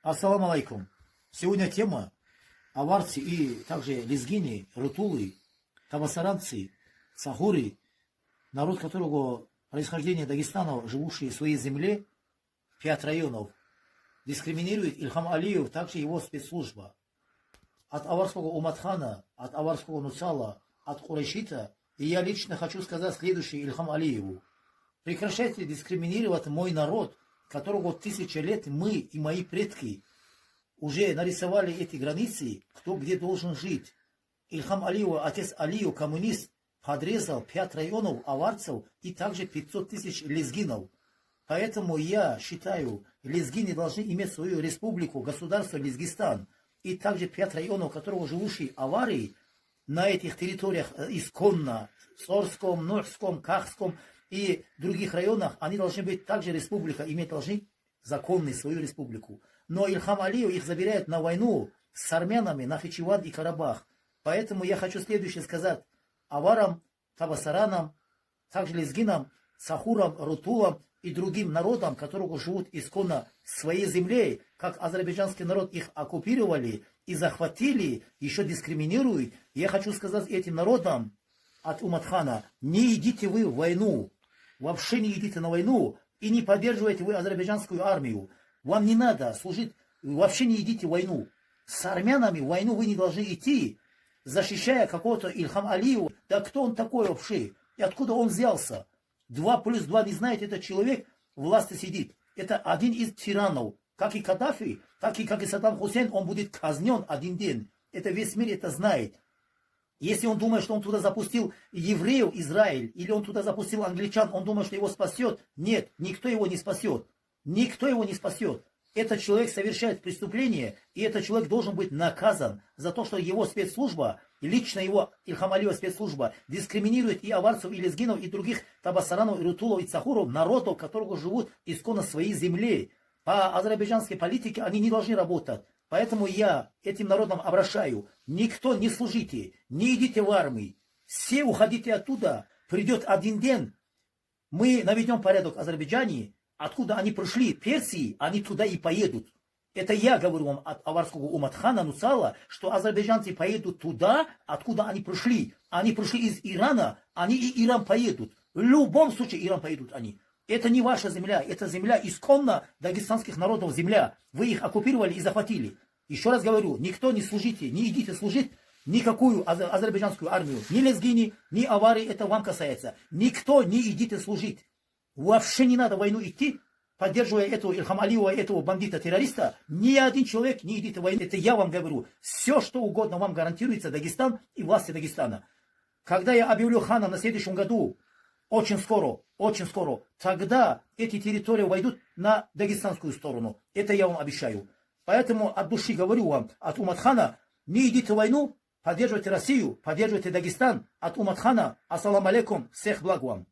Ассаламу алейкум. Сегодня тема аварцы и также лезгины, рутулы, табасаранцы, сахуры, народ которого происхождение Дагестана, живущий в своей земле, 5 районов, дискриминирует Ильхам Алиев, также его спецслужба. От аварского Уматхана, от аварского Нуцала, от Курайшита, и я лично хочу сказать следующее Ильхам Алиеву. Прекращайте дискриминировать мой народ, которого 1000 лет мы и мои предки уже нарисовали эти границы, кто где должен жить. Ильхам Алиев, отец Алиев, коммунист, подрезал 5 районов аварцев и также 500 тысяч лезгинов. Поэтому я считаю, лезгины должны иметь свою республику, государство Лезгистан. И также 5 районов, которого живущие аварии на этих территориях исконно, в Сорском, Нурском, Кахском и других районах, они должны быть также республика, иметь должны законную свою республику. Но Ильхам Алиев их забирает на войну с армянами, Нахичеван и Карабах. Поэтому я хочу следующее сказать аварам, табасаранам, также лезгинам, сахурам, рутулам и другим народам, которые живут исконно в своей земле, как азербайджанский народ их оккупировали и захватили, еще дискриминируют. Я хочу сказать этим народам от Уматхана: не идите вы в войну, вообще не идите на войну и не поддерживайте вы азербайджанскую армию. Вам не надо служить, вообще не идите в войну. С армянами в войну вы не должны идти, защищая какого-то Ильхам Алиева. Да кто он такой вообще? И откуда он взялся? 2+2 не знаете, этот человек в власти сидит. Это один из тиранов. Как и Каддафи, так и как и Саддам Хусейн, он будет казнен один день. Это весь мир это знает. Если он думает, что он туда запустил евреев, Израиль, или он туда запустил англичан, он думает, что его спасет. Нет, никто его не спасет. Никто его не спасет. Этот человек совершает преступление, и этот человек должен быть наказан за то, что его спецслужба, лично его Ильхам Алиева спецслужба, дискриминирует и аварцев, и лезгинов, и других табасаранов, и рутулов, и цахуров, народов, которые живут исконно в своей земле. По азербайджанской политике они не должны работать. Поэтому я этим народам обращаю: никто не служите, не идите в армию, все уходите оттуда. Придет один день, мы наведем порядок в Азербайджане. Откуда они пришли, Персии, они туда и поедут. Это я говорю вам от аварского Уматхана Нуцала, что азербайджанцы поедут туда, откуда они пришли. Они пришли из Ирана, они и Иран поедут. В любом случае Иран поедут они. Это не ваша земля, это земля исконно дагестанских народов земля. Вы их оккупировали и захватили. Еще раз говорю, никто не служите, не идите служить никакую азербайджанскую армию. Ни лезгини, ни аварии, это вам касается. Никто не идите служить. Вообще не надо в войну идти, поддерживая этого Ильхам Алиева, этого бандита-террориста. Ни один человек не идите в войну. Это я вам говорю. Все, что угодно вам гарантируется Дагестан и власти Дагестана. Когда я объявлю ханом на следующем году, очень скоро, тогда эти территории войдут на дагестанскую сторону. Это я вам обещаю. Поэтому от души говорю вам, от Уматхана: не идите в войну, поддерживайте Россию, поддерживайте Дагестан. От Уматхана: ассаламу алейкум, всех благ вам.